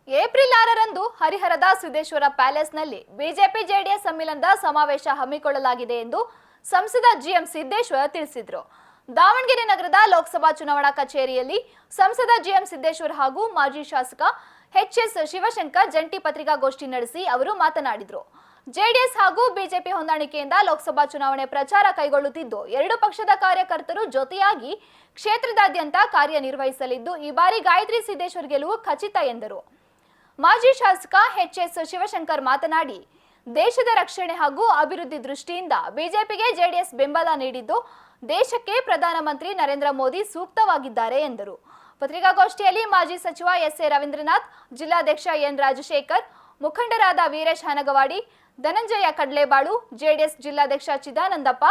April 6ರಂದು ಹರಿಹರದ Siddeshwara ಪ್ಯಾಲೇಸ್ನಲ್ಲಿ BJP JDS ಸಮ್ಮಿಲನದ ಸಮಾವೇಶ ಹಮ್ಮಿಕೊಳ್ಳಲಾಗಿದೆ ಎಂದು ಸಂಸದ ಜಿಎಂ ಸಿದ್ದೇಶ್ವರ್ ತಿಳಿಸಿದರು. ದಾವಣಗೆರೆ ನಗರದ ಲೋಕಸಭಾ ಚುನಾವಣಾ ಕಚೇರಿಯಲ್ಲಿ ಸಂಸದ ಜಿಎಂ ಸಿದ್ದೇಶ್ವರ್ ಹಾಗೂ ಮಾಜಿ ಶಾಸಕ ಎಚ್ಎಸ್ ಶಿವಶಂಕರ್ ಜಂಟಿ ಪತ್ರಿಕಾಗೋಷ್ಠಿ ನಡೆಸಿ ಅವರು ಮಾತನಾಡಿದರು. ಜೆಡಿಎಸ್ ಹಾಗೂ ಬಿಜೆಪಿ ಹೊಂದಾಣಿಕೆಯಿಂದ ಲೋಕಸಭಾ ಚುನಾವಣೆ ಪ್ರಚಾರ ಕೈಗೊಳ್ಳುತ್ತಿದ್ದು, ಎರಡು ಪಕ್ಷದ ಕಾರ್ಯಕರ್ತರು ಜೊತೆಯಾಗಿ ಕ್ಷೇತ್ರದಾದ್ಯಂತ ಕಾರ್ಯನಿರ್ವಹಿಸಲಿದ್ದು, ಈ ಬಾರಿ ಗಾಯತ್ರಿ ಸಿದ್ದೇಶ್ವರ್ ಗೆಲುವು ಖಚಿತ ಎಂದರು. ಮಾಜಿ ಶಾಸಕ ಎಚ್ಎಸ್ ಶಿವಶಂಕರ್ ಮಾತನಾಡಿ, ದೇಶದ ರಕ್ಷಣೆ ಹಾಗೂ ಅಭಿವೃದ್ಧಿ ದೃಷ್ಟಿಯಿಂದ ಬಿಜೆಪಿಗೆ ಜೆಡಿಎಸ್ ಬೆಂಬಲ ನೀಡಿದ್ದು, ದೇಶಕ್ಕೆ ಪ್ರಧಾನಮಂತ್ರಿ ನರೇಂದ್ರ ಮೋದಿ ಸೂಕ್ತವಾಗಿದ್ದಾರೆ ಎಂದರು. ಪತ್ರಿಕಾಗೋಷ್ಠಿಯಲ್ಲಿ ಮಾಜಿ ಸಚಿವ ಎಸ್ ಎ ರವೀಂದ್ರನಾಥ್, ಜಿಲ್ಲಾಧ್ಯಕ್ಷ ಎನ್ ರಾಜಶೇಖರ್, ಮುಖಂಡರಾದ ವೀರೇಶ್ ಹನಗವಾಡಿ, ಧನಂಜಯ ಕಡ್ಲೇಬಾಳು, ಜೆಡಿಎಸ್ ಜಿಲ್ಲಾಧ್ಯಕ್ಷ ಚಿದಾನಂದಪ್ಪ,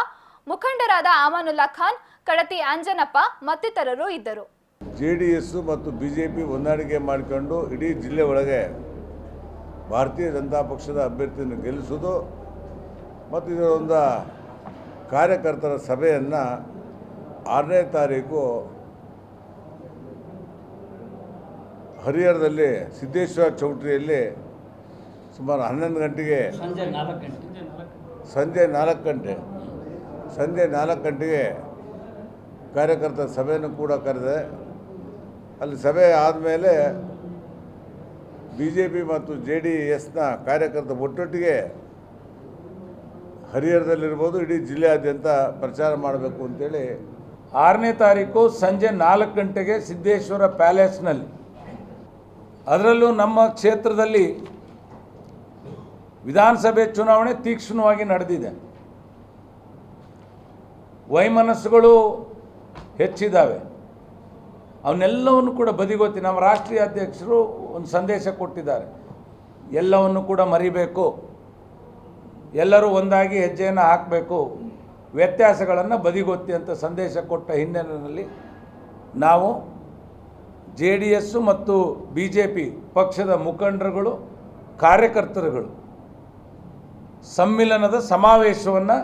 ಮುಖಂಡರಾದ ಅಮಾನುಲ್ಲಾ ಖಾನ್, ಕಡತಿ ಅಂಜನಪ್ಪ ಮತ್ತಿತರರು ಇದ್ದರು. ಜೆಡಿಎಸ್ ಮತ್ತು ಬಿಜೆಪಿ ಹೊಂದಾಣಿಕೆ ಮಾಡಿಕೊಂಡು ಇಡೀ ಜಿಲ್ಲೆ ಒಳಗೆ ಭಾರತೀಯ ಜನತಾ ಪಕ್ಷದ ಅಭ್ಯರ್ಥಿಯನ್ನು ಗೆಲ್ಲಿಸೋದು ಮತ್ತು ಇದರ ಒಂದು ಕಾರ್ಯಕರ್ತರ ಸಭೆಯನ್ನು 6ನೇ ತಾರೀಕು ಹರಿಹರದಲ್ಲಿ ಸಿದ್ದೇಶ್ವರ ಚೌಟ್ರಿಯಲ್ಲಿ ಸುಮಾರು 11 ಗಂಟೆಗೆ ಸಂಜೆ 4 ಗಂಟೆಗೆ ಕಾರ್ಯಕರ್ತರ ಸಭೆಯನ್ನು ಕೂಡ ಕರೆದೆ. ಅಲ್ಲಿ ಸಭೆ ಆದಮೇಲೆ ಬಿಜೆಪಿ ಮತ್ತು JDSನ ಕಾರ್ಯಕರ್ತ ಒಟ್ಟೊಟ್ಟಿಗೆ ಹರಿಹರದಲ್ಲಿರ್ಬೋದು ಇಡೀ ಜಿಲ್ಲೆಯಾದ್ಯಂತ ಪ್ರಚಾರ ಮಾಡಬೇಕು ಅಂತೇಳಿ 6ನೇ ತಾರೀಕು ಸಂಜೆ 4 ಗಂಟೆಗೆ ಸಿದ್ದೇಶ್ವರ ಪ್ಯಾಲೇಸ್ನಲ್ಲಿ, ಅದರಲ್ಲೂ ನಮ್ಮ ಕ್ಷೇತ್ರದಲ್ಲಿ ವಿಧಾನಸಭೆ ಚುನಾವಣೆ ತೀಕ್ಷ್ಣವಾಗಿ ನಡೆದಿದೆ. ವೈಮನಸ್ಸುಗಳು ಹೆಚ್ಚಿದ್ದಾವೆ. ಅವನ್ನೆಲ್ಲವನ್ನು ಕೂಡ ಬದಿಗೊತ್ತಿ ನಮ್ಮ ರಾಷ್ಟ್ರೀಯ ಅಧ್ಯಕ್ಷರು ಒಂದು ಸಂದೇಶ ಕೊಟ್ಟಿದ್ದಾರೆ. ಎಲ್ಲವನ್ನು ಕೂಡ ಮರಿಬೇಕು, ಎಲ್ಲರೂ ಒಂದಾಗಿ ಹೆಜ್ಜೆಯನ್ನು ಹಾಕಬೇಕು, ವ್ಯತ್ಯಾಸಗಳನ್ನು ಬದಿಗೊತ್ತಿ ಅಂತ ಸಂದೇಶ ಕೊಟ್ಟ ಹಿನ್ನೆಲೆಯಲ್ಲಿ ನಾವು JDS ಮತ್ತು BJP ಪಕ್ಷದ ಮುಖಂಡರುಗಳು, ಕಾರ್ಯಕರ್ತರುಗಳು ಸಮ್ಮಿಲನದ ಸಮಾವೇಶವನ್ನು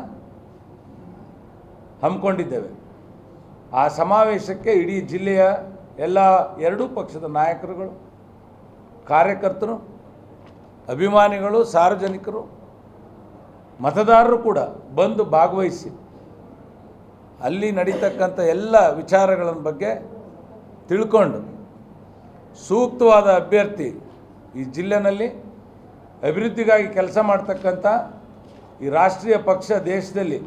ಹಮ್ಮಿಕೊಂಡಿದ್ದೇವೆ. ಆ ಸಮಾವೇಶಕ್ಕೆ ಇಡೀ ಜಿಲ್ಲೆಯ ಎಲ್ಲ ಎರಡೂ ಪಕ್ಷದ ನಾಯಕರುಗಳು, ಕಾರ್ಯಕರ್ತರು, ಅಭಿಮಾನಿಗಳು, ಸಾರ್ವಜನಿಕರು, ಮತದಾರರು ಕೂಡ ಬಂದು ಭಾಗವಹಿಸಿ ಅಲ್ಲಿ ನಡೀತಕ್ಕಂಥ ಎಲ್ಲ ವಿಚಾರಗಳ ಬಗ್ಗೆ ತಿಳ್ಕೊಂಡು ಸೂಕ್ತವಾದ ಅಭ್ಯರ್ಥಿ, ಈ ಜಿಲ್ಲೆಯಲ್ಲಿ ಅಭಿವೃದ್ಧಿಗಾಗಿ ಕೆಲಸ ಮಾಡ್ತಕ್ಕಂಥ ಈ ರಾಷ್ಟ್ರೀಯ ಪಕ್ಷ ದೇಶದಲ್ಲಿ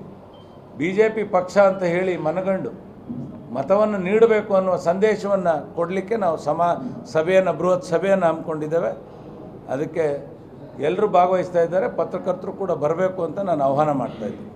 BJP ಪಕ್ಷ ಅಂತ ಹೇಳಿ ಮನಗಂಡು ಮತವನ್ನು ನೀಡಬೇಕು ಅನ್ನುವ ಸಂದೇಶವನ್ನು ಕೊಡಲಿಕ್ಕೆ ನಾವು ಬೃಹತ್ ಸಭೆಯನ್ನು ಹಮ್ಮಿಕೊಂಡಿದ್ದೇವೆ. ಅದಕ್ಕೆ ಎಲ್ಲರೂ ಭಾಗವಹಿಸ್ತಾ ಇದ್ದಾರೆ. ಪತ್ರಕರ್ತರು ಕೂಡ ಬರಬೇಕು ಅಂತ ನಾನು ಆಹ್ವಾನ ಮಾಡ್ತಾಯಿದ್ದೀನಿ.